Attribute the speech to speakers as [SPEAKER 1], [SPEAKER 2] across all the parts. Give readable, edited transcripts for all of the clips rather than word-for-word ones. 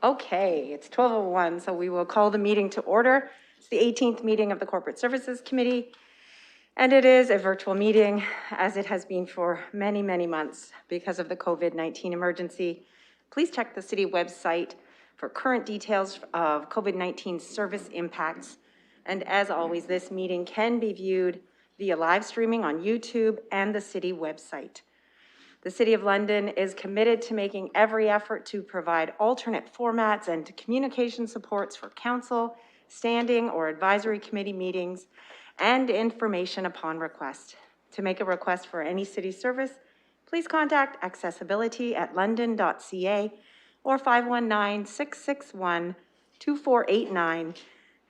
[SPEAKER 1] Okay, it's 12:01, so we will call the meeting to order. It's the 18th meeting of the Corporate Services Committee, and it is a virtual meeting, as it has been for many, many months because of the COVID-19 emergency. Please check the city website for current details of COVID-19 service impacts. And as always, this meeting can be viewed via live streaming on YouTube and the city website. The City of London is committed to making every effort to provide alternate formats and communication supports for council, standing or advisory committee meetings, and information upon request. To make a request for any city service, please contact accessibility@london.ca or 519-661-2489,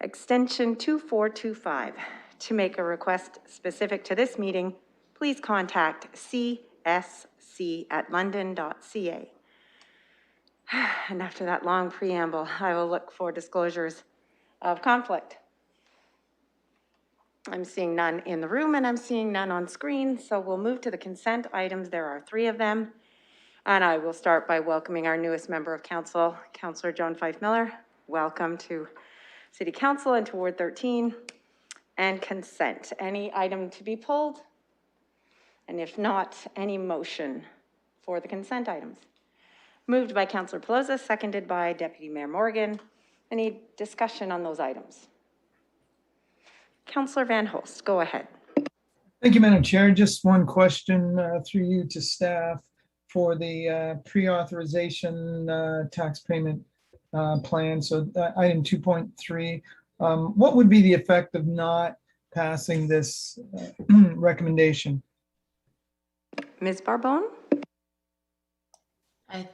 [SPEAKER 1] extension 2425. To make a request specific to this meeting, please contact csc@london.ca. And after that long preamble, I will look for disclosures of conflict. I'm seeing none in the room and I'm seeing none on screen, so we'll move to the consent items. There are 3 of them. And I will start by welcoming our newest member of council, Councillor John Fife Miller. Welcome to City Council and to Ward 13. And consent. Any item to be pulled? And if not, any motion for the consent items? Moved by Councillor Pelosa, seconded by Deputy Mayor Morgan. Any discussion on those items? Councillor Van Holst, go ahead.
[SPEAKER 2] Thank you, Madam Chair. Just one question through you to staff for the pre-authorization tax payment plan. So item 2.3, what would be the effect of not passing this recommendation?
[SPEAKER 1] Ms. Barbone?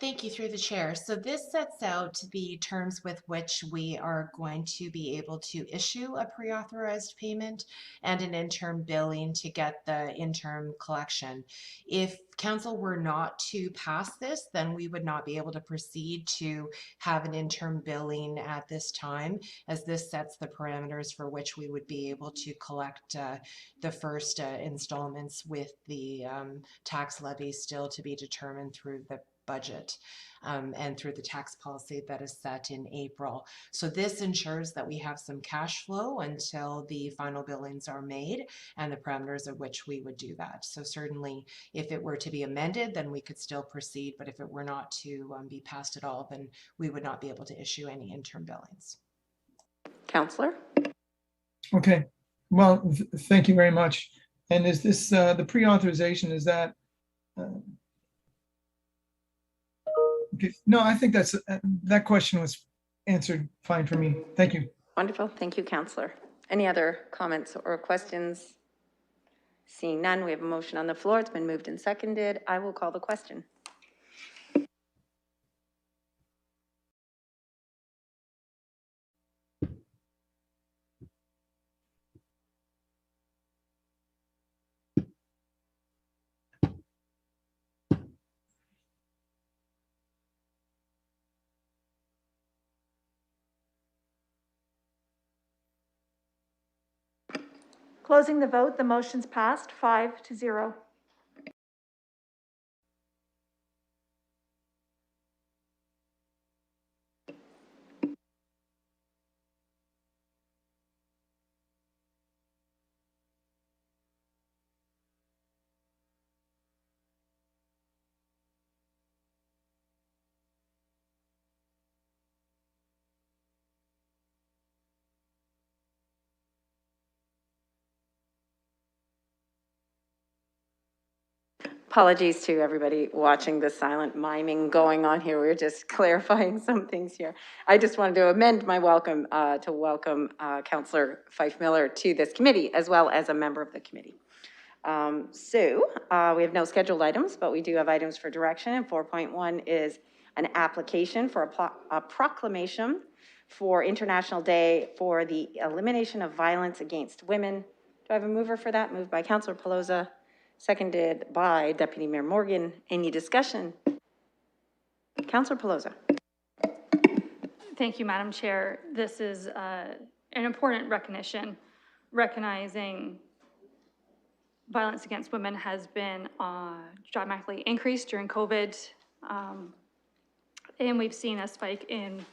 [SPEAKER 3] Thank you, through the chair. So this sets out the terms with which we are going to be able to issue a pre-authorized payment and an interim billing to get the interim collection. If council were not to pass this, then we would not be able to proceed to have an interim billing at this time, as this sets the parameters for which we would be able to collect the first installments, with the tax levy still to be determined through the budget and through the tax policy that is set in April. So this ensures that we have some cash flow until the final billings are made and the parameters of which we would do that. So certainly if it were to be amended, then we could still proceed, but if it were not to be passed at all, then we would not be able to issue any interim billings.
[SPEAKER 1] Councillor?
[SPEAKER 2] Okay, well, thank you very much. And is this the pre-authorization, is that okay? No, I think that's that question was answered fine for me. Thank you.
[SPEAKER 1] Wonderful. Thank you, Councillor. Any other comments or questions? Seeing none, we have a motion on the floor. It's been moved and seconded. I will call the question.
[SPEAKER 4] Closing the vote, the motion's passed 5-0.
[SPEAKER 1] Apologies to everybody watching the silent miming going on here. We're just clarifying some things here. I just wanted to amend my welcome to welcome Councillor Fife Miller to this committee, as well as a member of the committee. We have no scheduled items, but we do have items for direction. And 4.1 is an application for a proclamation for International Day for the Elimination of Violence Against Women. Do I have a mover for that? Moved by Councillor Pelosa, seconded by Deputy Mayor Morgan. Any discussion? Councillor Pelosa.
[SPEAKER 5] Thank you, Madam Chair. This is an important recognition. Recognizing violence against women has been dramatically increased during COVID. And we've seen a spike in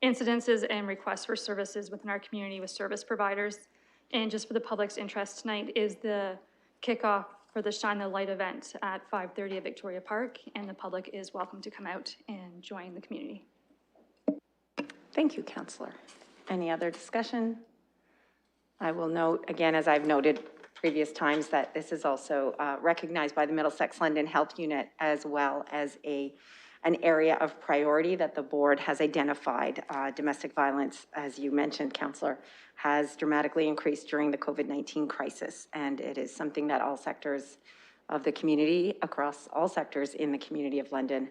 [SPEAKER 5] incidences and requests for services within our community with service providers. And just for the public's interest, tonight is the kickoff for the Shine the Light event at 5:30 at Victoria Park, and the public is welcome to come out and join the community.
[SPEAKER 1] Thank you, Councillor. Any other discussion? I will note, again, as I've noted previous times, that this is also recognized by the Middlesex London Health Unit as well as an area of priority that the board has identified. Domestic violence, as you mentioned, Councillor, has dramatically increased during the COVID-19 crisis, and it is something that all sectors of the community, across all sectors in the community of London,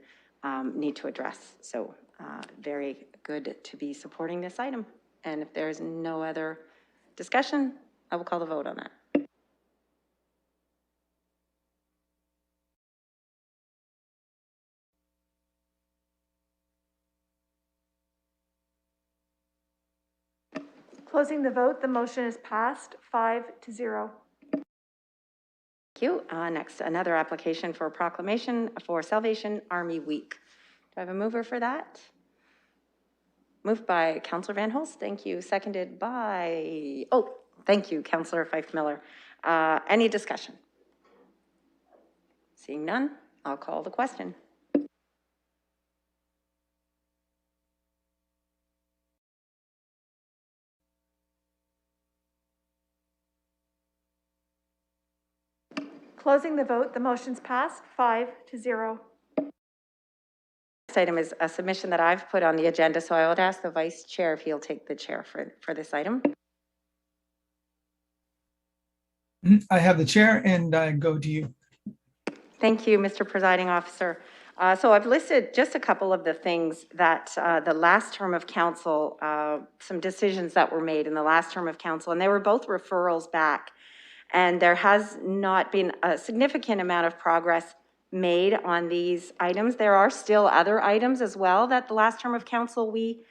[SPEAKER 1] need to address. So very good to be supporting this item. And if there's no other discussion, I will call the vote on that.
[SPEAKER 4] Closing the vote, the motion is passed 5-0.
[SPEAKER 1] Thank you. Next, another application for a proclamation for Salvation Army Week. Do I have a mover for that? Moved by Councillor Van Holst. Thank you. Seconded by, thank you, Councillor Fife-Miller. Any discussion? Seeing none, I'll call the question.
[SPEAKER 4] Closing the vote, the motion's passed 5-0.
[SPEAKER 1] Next item is a submission that I've put on the agenda, so I would ask the Vice Chair if he'll take the chair for this item.
[SPEAKER 2] I have the chair and I go to you.
[SPEAKER 1] Thank you, Mr. Presiding Officer. So I've listed just a couple of the things that the last term of council, some decisions that were made in the last term of council, and they were both referrals back. And there has not been a significant amount of progress made on these items. There are still other items as well that the last term of council we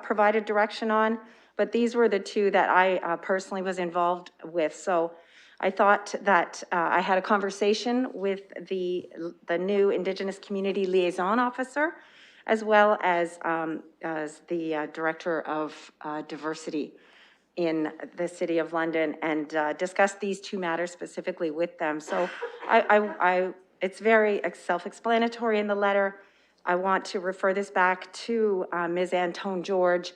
[SPEAKER 1] provided direction on, but these were the two that I personally was involved with. So I thought that I had a conversation with the new Indigenous Community Liaison Officer, as well as the Director of Diversity in the City of London, and discussed these two matters specifically with them. So it's very self-explanatory in the letter. I want to refer this back to Ms. Antone George,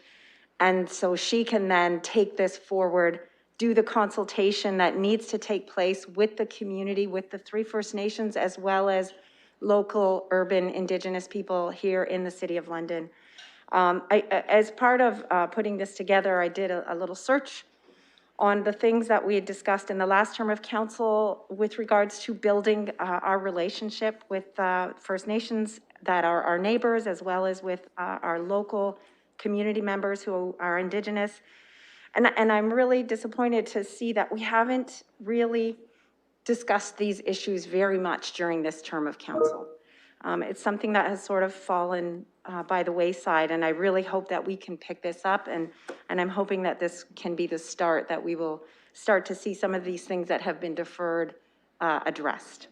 [SPEAKER 1] and so she can then take this forward, do the consultation that needs to take place with the community, with the 3 First Nations, as well as local urban Indigenous people here in the City of London. As part of putting this together, I did a little search on the things that we had discussed in the last term of council with regards to building our relationship with First Nations that are our neighbors, as well as with our local community members who are Indigenous. And I'm really disappointed to see that we haven't really discussed these issues very much during this term of council. It's something that has sort of fallen by the wayside, and I really hope that we can pick this up, and I'm hoping that this can be the start, that we will start to see some of these things that have been deferred addressed.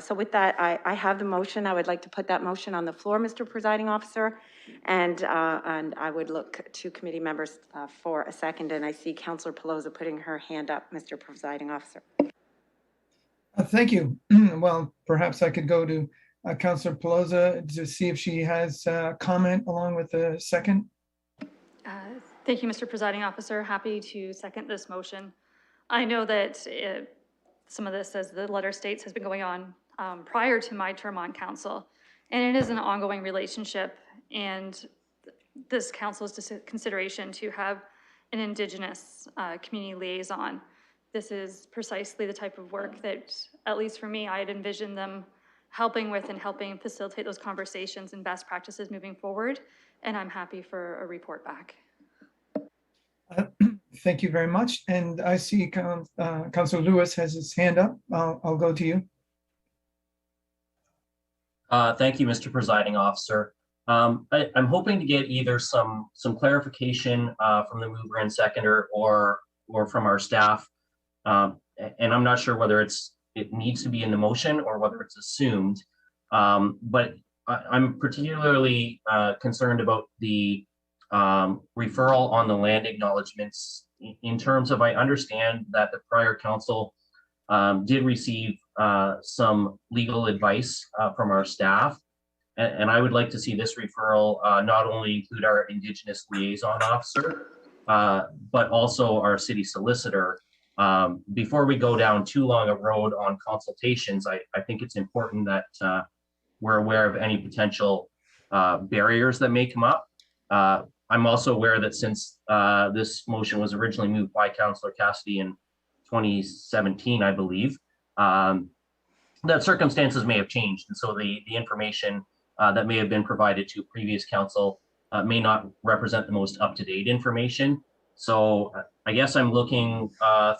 [SPEAKER 1] So with that, I have the motion. I would like to put that motion on the floor, Mr. Presiding Officer, and I would look to committee members for a second, and I see Councillor Pelosa putting her hand up, Mr. Presiding Officer.
[SPEAKER 2] Thank you. Well, perhaps I could go to Councillor Pelosa to see if she has a comment along with the second.
[SPEAKER 5] Thank you, Mr. Presiding Officer. Happy to second this motion. I know that some of this, as the letter states, has been going on prior to my term on council, and it is an ongoing relationship, and this council's consideration to have an Indigenous community liaison. This is precisely the type of work that, at least for me, I had envisioned them helping with and helping facilitate those conversations and best practices moving forward, and I'm happy for a report back.
[SPEAKER 2] Thank you very much. And I see Councillor Lewis has his hand up. I'll go to you.
[SPEAKER 6] Thank you, Mr. Presiding Officer. I'm hoping to get either some clarification from the mover and seconder or from our staff. And I'm not sure whether it needs to be in the motion or whether it's assumed. But I'm particularly concerned about the referral on the land acknowledgements in terms of, I understand that the prior council did receive some legal advice from our staff. And I would like to see this referral not only include our Indigenous liaison officer, but also our city solicitor. Before we go down too long a road on consultations, I think it's important that we're aware of any potential barriers that may come up. I'm also aware that since this motion was originally moved by Councillor Cassidy in 2017, I believe, that circumstances may have changed. And so the information that may have been provided to previous council may not represent the most up-to-date information. So I guess I'm looking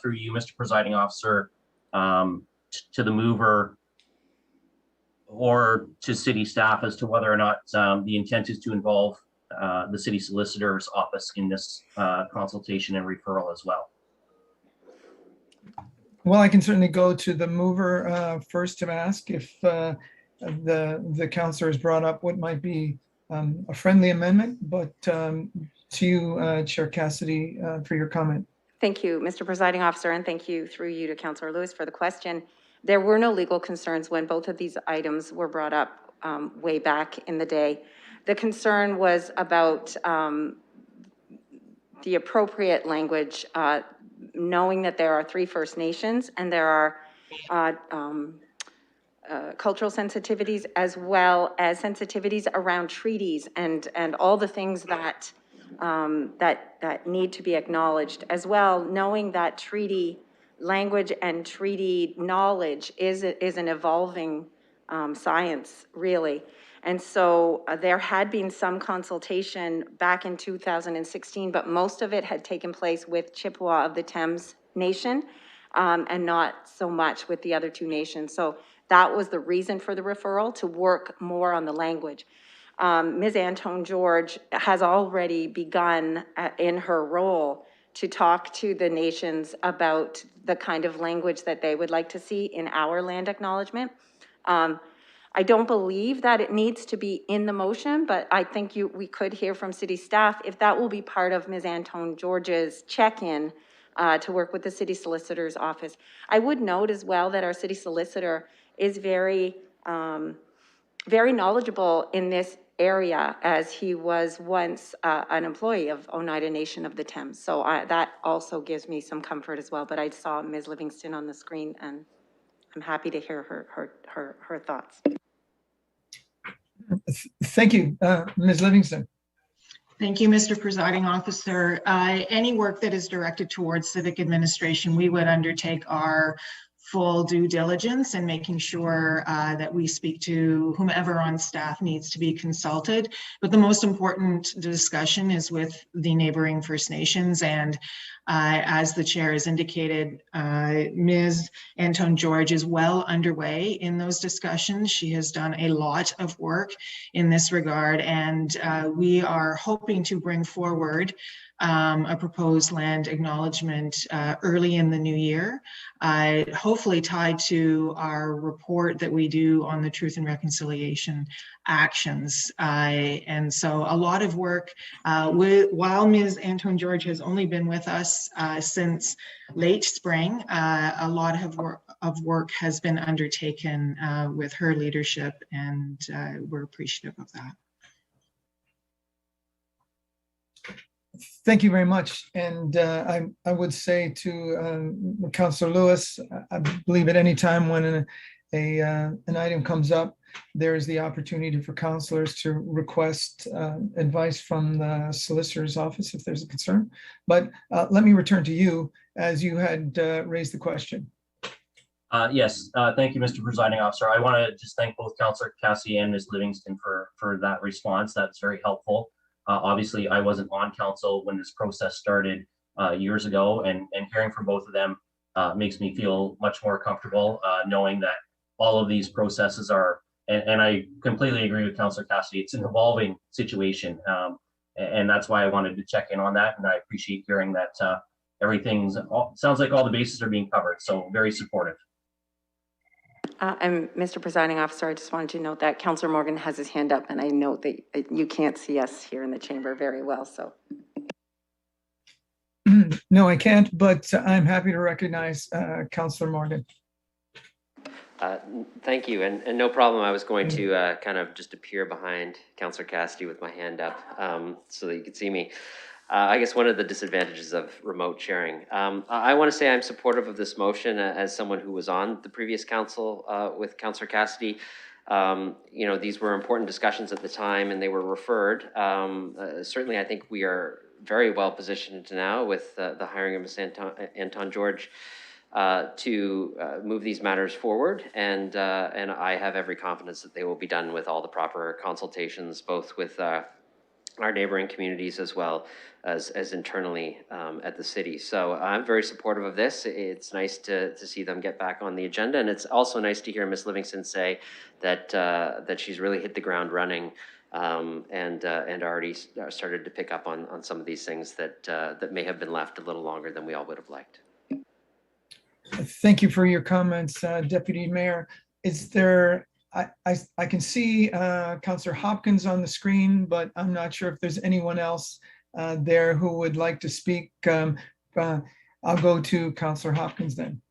[SPEAKER 6] through you, Mr. Presiding Officer, to the mover or to city staff as to whether or not the intent is to involve the city solicitor's office in this consultation and referral as well.
[SPEAKER 2] Well, I can certainly go to the mover first to ask if the councillor has brought up what might be a friendly amendment, but to you, Chair Cassidy, for your comment.
[SPEAKER 1] Thank you, Mr. Presiding Officer, and thank you through you to Councillor Lewis for the question. There were no legal concerns when both of these items were brought up way back in the day. The concern was about the appropriate language, knowing that there are 3 First Nations and there are cultural sensitivities as well as sensitivities around treaties and all the things that that need to be acknowledged as well, knowing that treaty language and treaty knowledge is an evolving science, really. And so there had been some consultation back in 2016, but most of it had taken place with Chippewa of the Thames Nation and not so much with the other 2 nations. So that was the reason for the referral, to work more on the language. Ms. Antone George has already begun in her role to talk to the nations about the kind of language that they would like to see in our land acknowledgement. I don't believe that it needs to be in the motion, but I think we could hear from city staff if that will be part of Ms. Antone George's check-in to work with the city solicitor's office. I would note as well that our city solicitor is very knowledgeable in this area, as he was once an employee of Oneida Nation of the Thames. So that also gives me some comfort as well. But I saw Ms. Livingston on the screen, and I'm happy to hear her thoughts.
[SPEAKER 2] Thank you, Ms. Livingston.
[SPEAKER 7] Thank you, Mr. Presiding Officer. Any work that is directed towards civic administration, we would undertake our full due diligence in making sure that we speak to whomever on staff needs to be consulted. But the most important discussion is with the neighboring First Nations. And as the chair has indicated, Ms. Antone George is well underway in those discussions. She has done a lot of work in this regard, and we are hoping to bring forward a proposed land acknowledgement early in the new year, hopefully tied to our report that we do on the Truth and Reconciliation actions. And so a lot of work, while Ms. Antone George has only been with us since late spring, a lot of work has been undertaken with her leadership, and we're appreciative of that.
[SPEAKER 2] Thank you very much. And I would say to Councillor Lewis, I believe at any time when an item comes up, there is the opportunity for councillors to request advice from the solicitor's office if there's a concern. But let me return to you, as you had raised the question.
[SPEAKER 6] Yes, thank you, Mr. Presiding Officer. I want to just thank both Councillor Cassidy and Ms. Livingston for that response. That's very helpful. Obviously, I wasn't on council when this process started years ago, and hearing from both of them makes me feel much more comfortable knowing that all of these processes are, and I completely agree with Councillor Cassidy, it's an evolving situation, and that's why I wanted to check in on that, and I appreciate hearing that sounds like all the bases are being covered, so very supportive.
[SPEAKER 1] And Mr. Presiding Officer, I just wanted to note that Councillor Morgan has his hand up, and I note that you can't see us here in the chamber very well, so.
[SPEAKER 2] No, I can't, but I'm happy to recognize Councillor Morgan.
[SPEAKER 8] Thank you, and no problem. I was going to kind of just appear behind Councillor Cassidy with my hand up so that you could see me. I guess one of the disadvantages of remote sharing. I want to say I'm supportive of this motion as someone who was on the previous council with Councillor Cassidy. You know, these were important discussions at the time and they were referred. Certainly, I think we are very well positioned now with the hiring of Ms. Anton George to move these matters forward, and I have every confidence that they will be done with all the proper consultations, both with our neighboring communities as well as internally at the city. So I'm very supportive of this. It's nice to see them get back on the agenda, and it's also nice to hear Ms. Livingston say that that she's really hit the ground running and already started to pick up on some of these things that that may have been left a little longer than we all would have liked.
[SPEAKER 2] Thank you for your comments, Deputy Mayor. Is there, I can see Councillor Hopkins on the screen, but I'm not sure if there's anyone else there who would like to speak. I'll go to Councillor Hopkins then.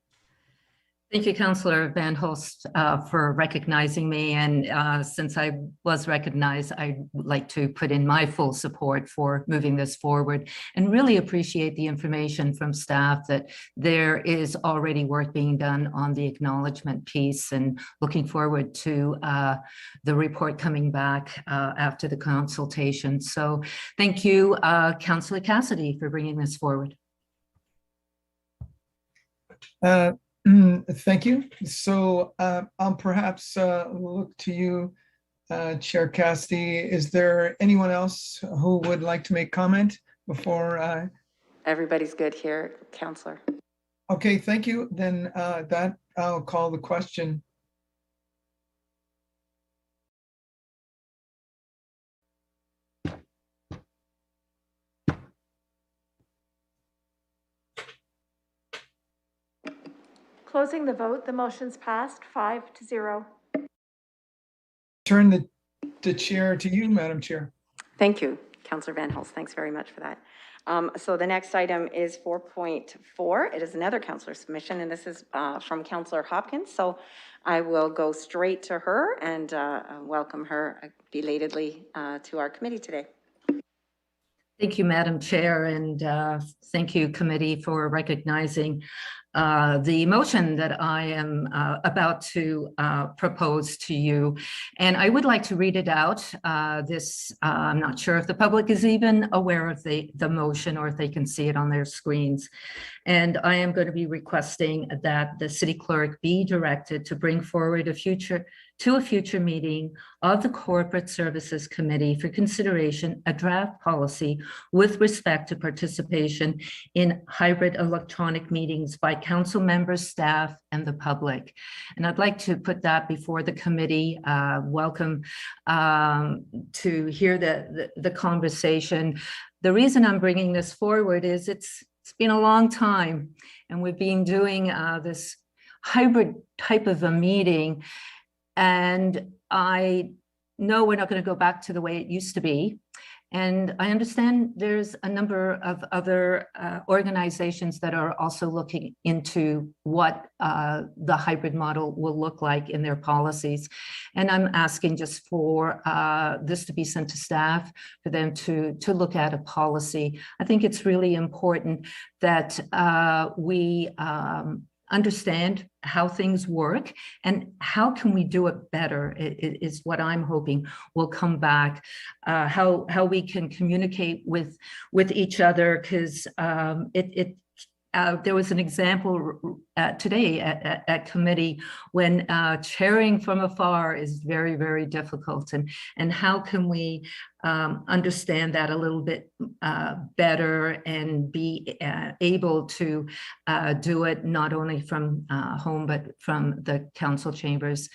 [SPEAKER 9] Thank you, Councillor Van Hulst, for recognizing me. And since I was recognized, I'd like to put in my full support for moving this forward and really appreciate the information from staff that there is already work being done on the acknowledgement piece, and looking forward to the report coming back after the consultation. So thank you, Councillor Cassidy, for bringing this forward.
[SPEAKER 2] Thank you. So I'll perhaps look to you, Chair Cassidy. Is there anyone else who would like to make comment before?
[SPEAKER 1] Everybody's good here, Councillor.
[SPEAKER 2] Okay, thank you. Then that I'll call the question.
[SPEAKER 4] Closing the vote, the motion's passed 5-0.
[SPEAKER 2] Turn the chair to you, Madam Chair.
[SPEAKER 1] Thank you, Councillor Van Hulst. Thanks very much for that. So the next item is 4.4. It is another councillor submission, and this is from Councillor Hopkins. So I will go straight to her and welcome her belatedly to our committee today.
[SPEAKER 9] Thank you, Madam Chair, and thank you, committee, for recognizing the motion that I am about to propose to you. And I would like to read it out. I'm not sure if the public is even aware of the motion or if they can see it on their screens. And I am going to be requesting that the city clerk be directed to bring forward a future meeting of the Corporate Services Committee for consideration a draft policy with respect to participation in hybrid electronic meetings by council members, staff, and the public. And I'd like to put that before the committee. Welcome to hear the conversation. The reason I'm bringing this forward is it's been a long time, and we've been doing this hybrid type of a meeting. And I know we're not going to go back to the way it used to be. And I understand there's a number of other organizations that are also looking into what the hybrid model will look like in their policies. And I'm asking just for this to be sent to staff, for them to look at a policy. I think it's really important that we understand how things work and how can we do it better is what I'm hoping will come back. How we can communicate with each other, because there was an example today at committee when chairing from afar is very, very difficult, and how can we understand that a little bit better and be able to do it not only from home but from the council chambers.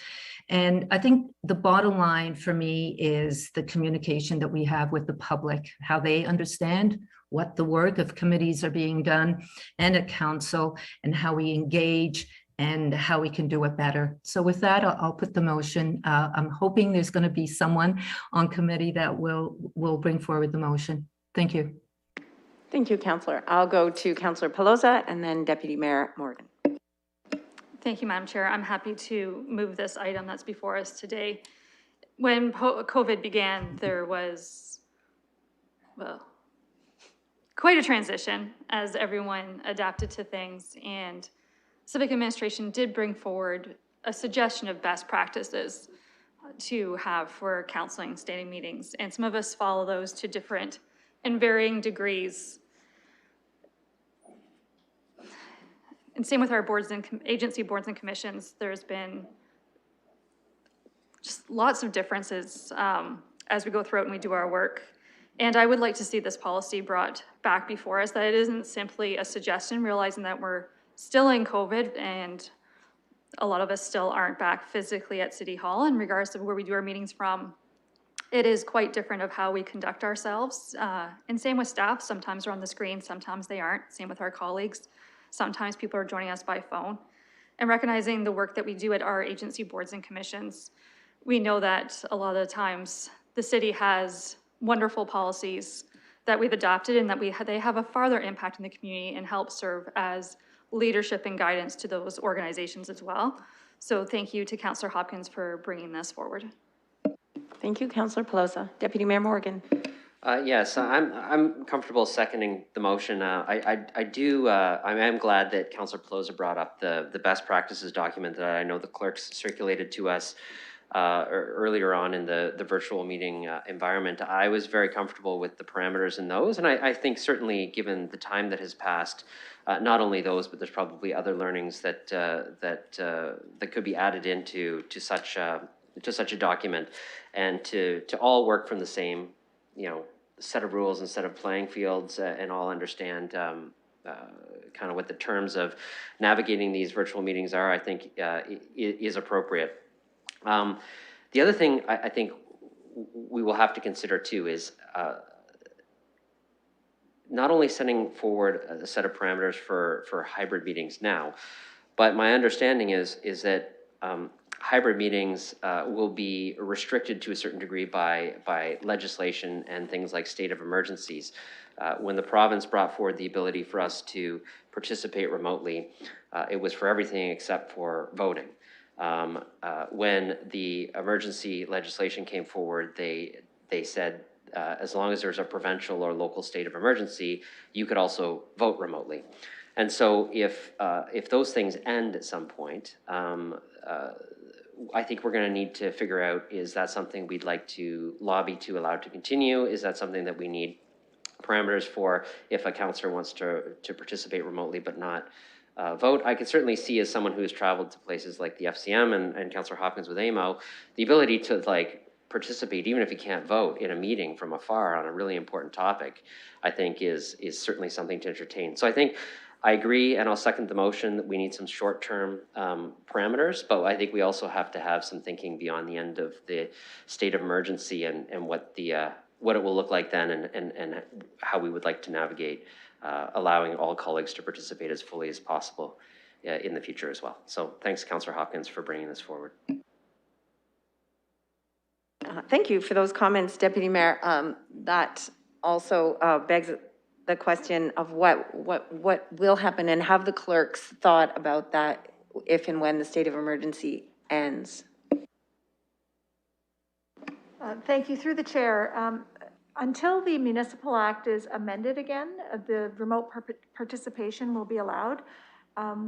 [SPEAKER 9] And I think the bottom line for me is the communication that we have with the public, how they understand what the work of committees are being done and at council, and how we engage and how we can do it better. So with that, I'll put the motion. I'm hoping there's going to be someone on committee that will bring forward the motion. Thank you.
[SPEAKER 1] Thank you, Councillor. I'll go to Councillor Pelosa and then Deputy Mayor Morgan.
[SPEAKER 5] Thank you, Madam Chair. I'm happy to move this item that's before us today. When COVID began, there was, well, quite a transition as everyone adapted to things, and Civic Administration did bring forward a suggestion of best practices to have for counseling standing meetings, and some of us follow those to different and varying degrees. And same with our boards and agency boards and commissions. There's been just lots of differences as we go through it and we do our work. And I would like to see this policy brought back before us, that it isn't simply a suggestion, realizing that we're still in COVID and a lot of us still aren't back physically at City Hall in regards to where we do our meetings from. It is quite different of how we conduct ourselves. And same with staff, sometimes they're on the screen, sometimes they aren't. Same with our colleagues. Sometimes people are joining us by phone. And recognizing the work that we do at our agency boards and commissions, we know that a lot of the times the city has wonderful policies that we've adopted and that they have a farther impact in the community and help serve as leadership and guidance to those organizations as well. So thank you to Councillor Hopkins for bringing this forward.
[SPEAKER 1] Thank you, Councillor Pelosa. Deputy Mayor Morgan.
[SPEAKER 8] Yes, I'm comfortable seconding the motion. I am glad that Councillor Pelosa brought up the best practices document that I know the clerks circulated to us earlier on in the virtual meeting environment. I was very comfortable with the parameters in those, and I think certainly given the time that has passed, not only those, but there's probably other learnings that could be added into such a document, and to all work from the same set of rules and set of playing fields, and all understand kind of what the terms of navigating these virtual meetings are, I think is appropriate. The other thing I think we will have to consider too is not only setting forward a set of parameters for hybrid meetings now, but my understanding is that hybrid meetings will be restricted to a certain degree by legislation and things like state of emergencies. When the province brought forward the ability for us to participate remotely, it was for everything except for voting. When the emergency legislation came forward, they said as long as there's a provincial or local state of emergency, you could also vote remotely. And so if those things end at some point, I think we're going to need to figure out, is that something we'd like to lobby to allow to continue? Is that something that we need parameters for if a councillor wants to participate remotely but not vote? I could certainly see, as someone who has traveled to places like the FCM and Councillor Hopkins with AMO, the ability to participate, even if you can't vote, in a meeting from afar on a really important topic, I think is certainly something to entertain. So I agree, and I'll second the motion that we need some short-term parameters, but I think we also have to have some thinking beyond the end of the state of emergency and what it will look like then, and how we would like to navigate allowing all colleagues to participate as fully as possible in the future as well. So thanks, Councillor Hopkins, for bringing this forward.
[SPEAKER 1] Thank you for those comments, Deputy Mayor. That also begs the question of what will happen, and have the clerks thought about that if and when the state of emergency ends?
[SPEAKER 4] Thank you. Through the chair, until the Municipal Act is amended again, the remote participation will be allowed.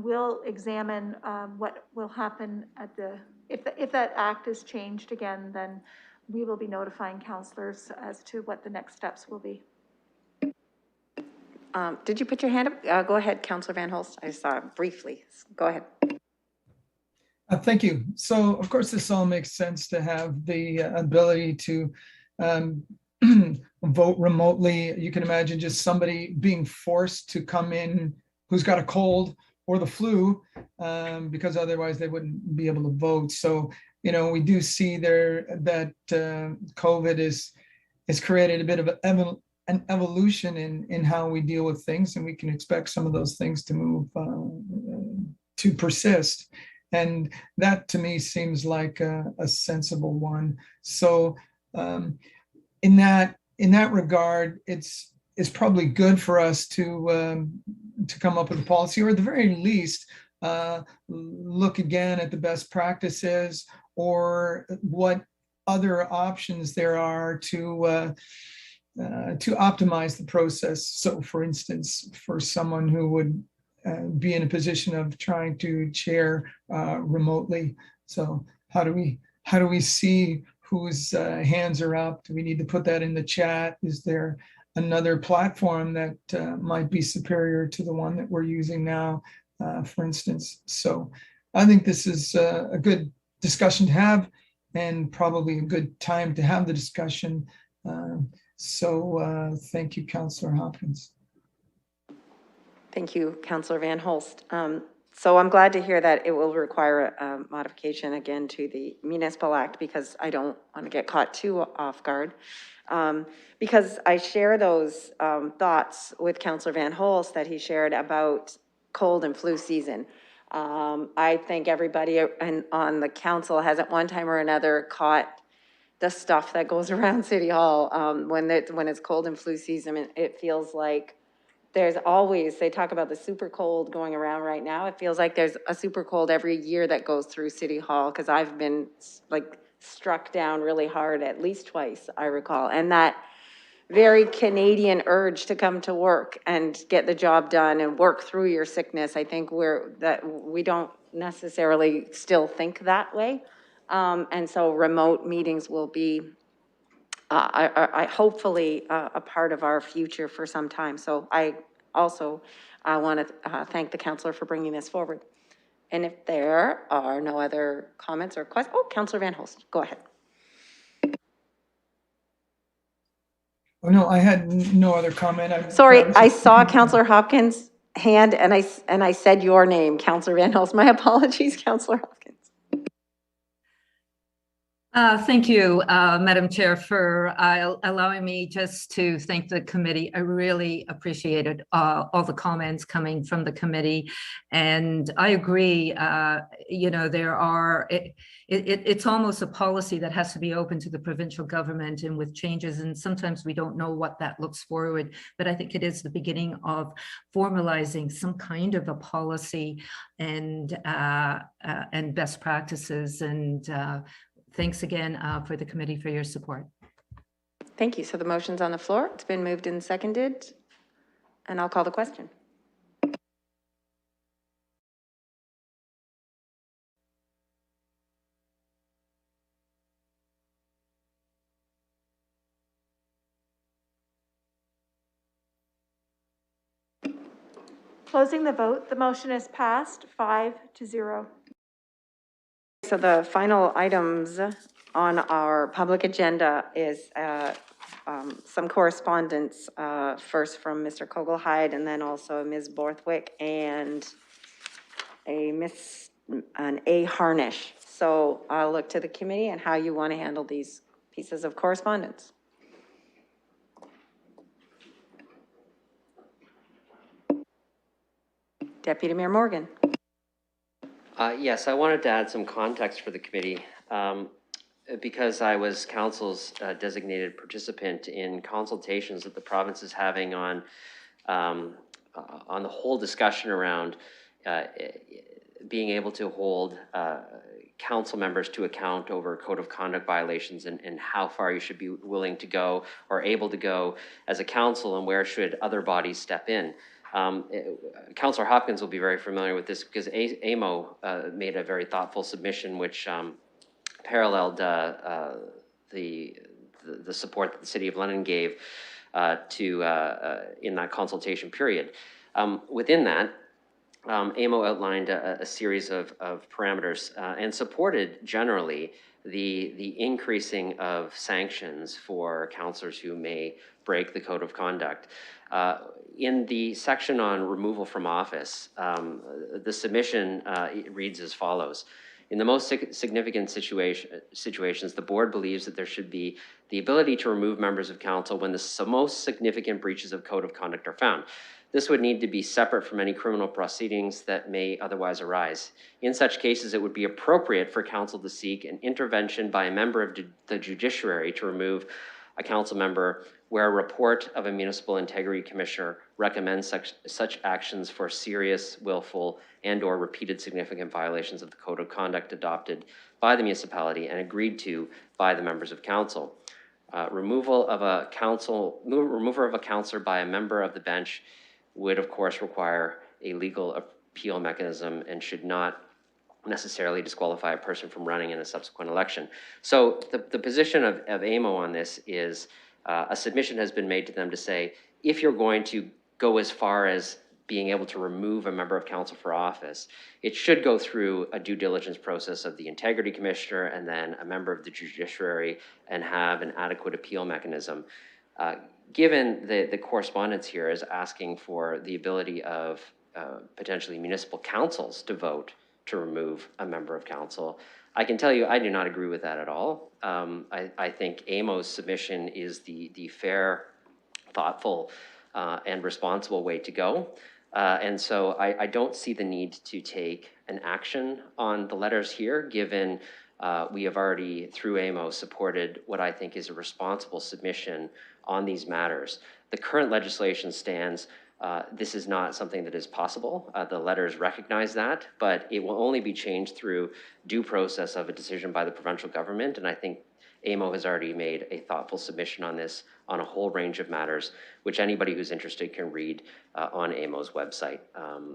[SPEAKER 4] We'll examine what will happen if that act is changed again, then we will be notifying councillors as to what the next steps will be.
[SPEAKER 1] Did you put your hand up? Go ahead, Councillor Van Holst. I saw it briefly. Go ahead.
[SPEAKER 2] Thank you. So, of course, this all makes sense to have the ability to vote remotely. You can imagine just somebody being forced to come in who's got a cold or the flu, because otherwise they wouldn't be able to vote. So, we do see there that COVID has created a bit of an evolution in how we deal with things, and we can expect some of those things to move to persist. And that to me seems like a sensible one. So in that regard, it's probably good for us to come up with a policy, or at the very least, look again at the best practices or what other options there are to optimize the process. So, for instance, for someone who would be in a position of trying to chair remotely, so how do we see whose hands are up? Do we need to put that in the chat? Is there another platform that might be superior to the one that we're using now, for instance? So I think this is a good discussion to have, and probably a good time to have the discussion. So thank you, Councillor Hopkins.
[SPEAKER 1] Thank you, Councillor Van Holst. So I'm glad to hear that it will require a modification again to the Municipal Act, because I don't want to get caught too off guard. Because I share those thoughts with Councillor Van Holst that he shared about cold and flu season. I think everybody on the council has at one time or another caught the stuff that goes around City Hall when it's cold and flu season. It feels like there's always, they talk about the super cold going around right now. It feels like there's a super cold every year that goes through City Hall, because I've been like struck down really hard at least twice, I recall. And that very Canadian urge to come to work and get the job done and work through your sickness, I think we don't necessarily still think that way. And so remote meetings will be I hopefully a part of our future for some time. So I also want to thank the councillor for bringing this forward. And if there are no other comments or questions, oh, Councillor Van Holst, go ahead.
[SPEAKER 2] Oh, no, I had no other comment.
[SPEAKER 1] Sorry, I saw Councillor Hopkins' hand and I said your name, Councillor Van Holst. My apologies, Councillor Hopkins.
[SPEAKER 9] Thank you, Madam Chair, for allowing me just to thank the committee. I really appreciated all the comments coming from the committee. And I agree, there are, it's almost a policy that has to be open to the provincial government and with changes. And sometimes we don't know what that looks forward, but I think it is the beginning of formalizing some kind of a policy and best practices. And thanks again for the committee for your support.
[SPEAKER 1] Thank you. So the motion's on the floor. It's been moved and seconded, and I'll call the question.
[SPEAKER 4] Closing the vote, the motion is passed 5-0.
[SPEAKER 1] So the final items on our public agenda is some correspondence, first from Mr. Kogelheid, and then also Ms. Borthwick and an A. Harnish. So I'll look to the committee and how you want to handle these pieces of correspondence. Deputy Mayor Morgan.
[SPEAKER 8] Yes, I wanted to add some context for the committee because I was council's designated participant in consultations that the province is having on the whole discussion around being able to hold council members to account over code of conduct violations and how far you should be willing to go or able to go as a council, and where should other bodies step in. Councillor Hopkins will be very familiar with this because AMO made a very thoughtful submission which paralleled the support that the City of London gave in that consultation period. Within that, AMO outlined a series of parameters and supported generally the increasing of sanctions for councillors who may break the code of conduct. In the section on removal from office, the submission reads as follows. In the most significant situations, the board believes that there should be the ability to remove members of council when the most significant breaches of code of conduct are found. This would need to be separate from any criminal proceedings that may otherwise arise. In such cases, it would be appropriate for council to seek an intervention by a member of the judiciary to remove a council member where a report of a municipal integrity commissioner recommends such actions for serious, willful, and/or repeated significant violations of the code of conduct adopted by the municipality and agreed to by the members of council. Removal of a counselor by a member of the bench would, of course, require a legal appeal mechanism and should not necessarily disqualify a person from running in a subsequent election. So the position of AMO on this is a submission has been made to them to say, if you're going to go as far as being able to remove a member of council for office, it should go through a due diligence process of the integrity commissioner and then a member of the judiciary and have an adequate appeal mechanism. Given the correspondence here is asking for the ability of potentially municipal councils to vote to remove a member of council, I can tell you I do not agree with that at all. I think AMO's submission is the fair, thoughtful, and responsible way to go. And so I don't see the need to take an action on the letters here, given we have already, through AMO, supported what I think is a responsible submission on these matters. The current legislation stands. This is not something that is possible. The letters recognize that, but it will only be changed through due process of a decision by the provincial government. And I think AMO has already made a thoughtful submission on this on a whole range of matters, which anybody who's interested can read on AMO's website.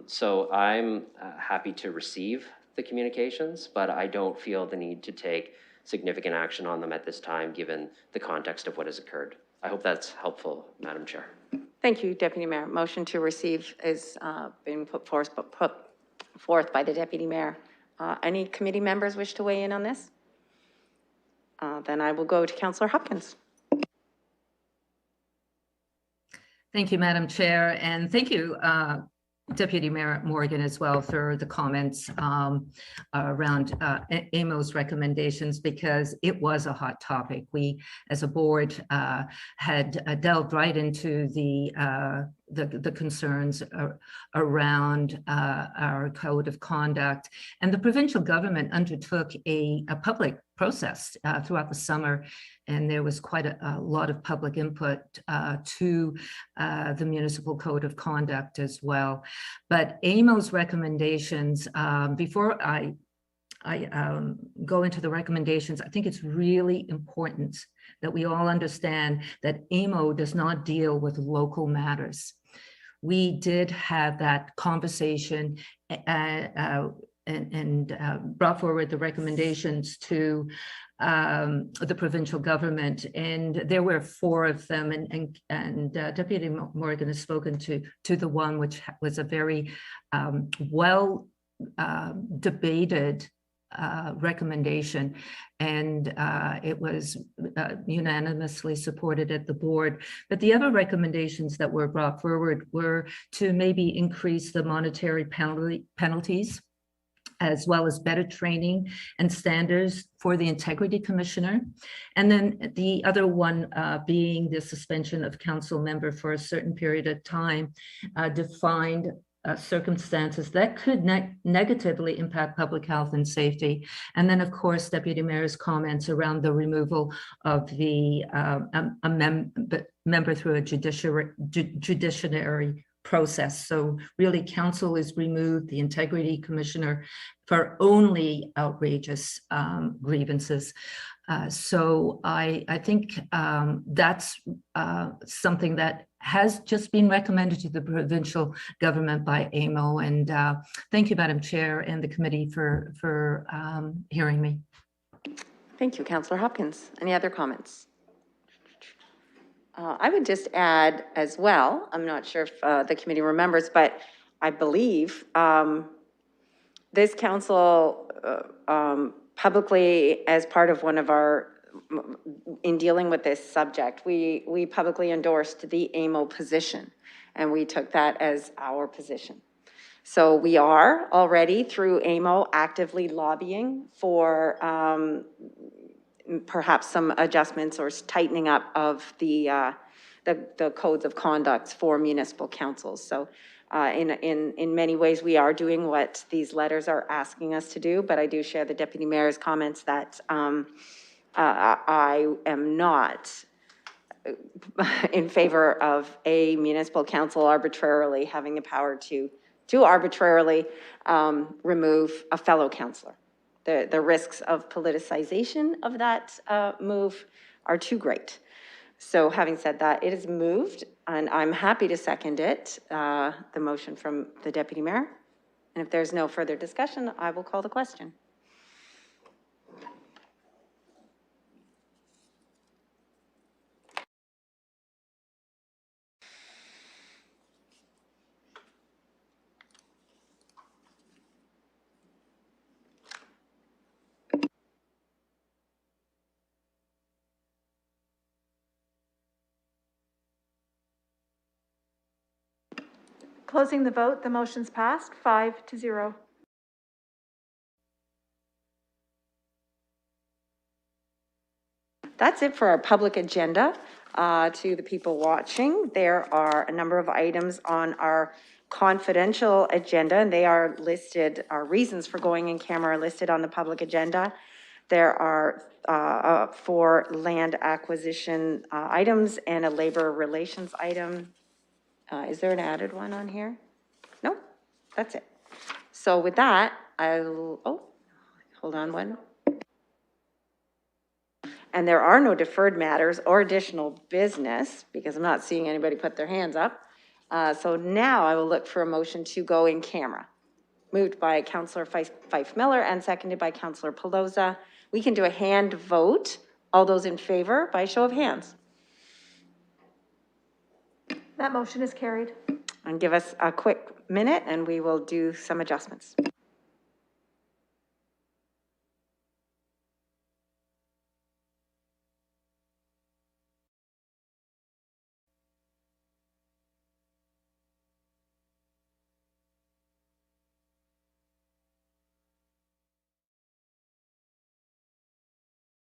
[SPEAKER 8] So I'm happy to receive the communications, but I don't feel the need to take significant action on them at this time, given the context of what has occurred. I hope that's helpful, Madam Chair.
[SPEAKER 1] Thank you, Deputy Mayor. Motion to receive is being put forth by the Deputy Mayor. Any committee members wish to weigh in on this? Then I will go to Councillor Hopkins.
[SPEAKER 9] Thank you, Madam Chair, and thank you, Deputy Mayor Morgan, as well, for the comments around AMO's recommendations, because it was a hot topic. We, as a board, had delved right into the concerns around our code of conduct, and the provincial government undertook a public process throughout the summer, and there was quite a lot of public input to the municipal code of conduct as well. But AMO's recommendations, before I go into the recommendations, I think it's really important that we all understand that AMO does not deal with local matters. We did have that conversation and brought forward the recommendations to the provincial government, and there were 4 of them, and Deputy Morgan has spoken to the one which was a very well debated recommendation, and it was unanimously supported at the board. But the other recommendations that were brought forward were to maybe increase the monetary penalties, as well as better training and standards for the integrity commissioner. And then the other one being the suspension of council member for a certain period of time, defined circumstances that could negatively impact public health and safety. And then, of course, Deputy Mayor's comments around the removal of the member through a judiciary process. So really, council is removed, the integrity commissioner, for only outrageous grievances. So I think that's something that has just been recommended to the provincial government by AMO. And thank you, Madam Chair, and the committee for hearing me.
[SPEAKER 1] Thank you, Councillor Hopkins. Any other comments? I would just add as well, I'm not sure if the committee remembers, but I believe this council publicly, as part of one of our, in dealing with this subject, we publicly endorsed the AMO position, and we took that as our position. So we are already, through AMO, actively lobbying for perhaps some adjustments or tightening up of the the codes of conduct for municipal councils. So in many ways, we are doing what these letters are asking us to do, but I do share the deputy mayor's comments that I am not in favor of a municipal council arbitrarily having the power to arbitrarily remove a fellow councillor. The risks of politicization of that move are too great. So having said that, it is moved, and I'm happy to second it, the motion from the deputy mayor. And if there's no further discussion, I will call the question.
[SPEAKER 4] Closing the vote, the motion's passed 5-0.
[SPEAKER 1] That's it for our public agenda. To the people watching, there are a number of items on our confidential agenda, and they are listed, our reasons for going in camera are listed on the public agenda. There are 4 land acquisition items and a labor relations item. Is there an added one on here? No, that's it. So with that, hold on one. And there are no deferred matters or additional business, because I'm not seeing anybody put their hands up. So now I will look for a motion to go in camera. Moved by Councillor Fife Miller and seconded by Councillor Pelosa. We can do a hand vote. All those in favor by show of hands.
[SPEAKER 4] That motion is carried.
[SPEAKER 1] And give us a quick minute and we will do some adjustments.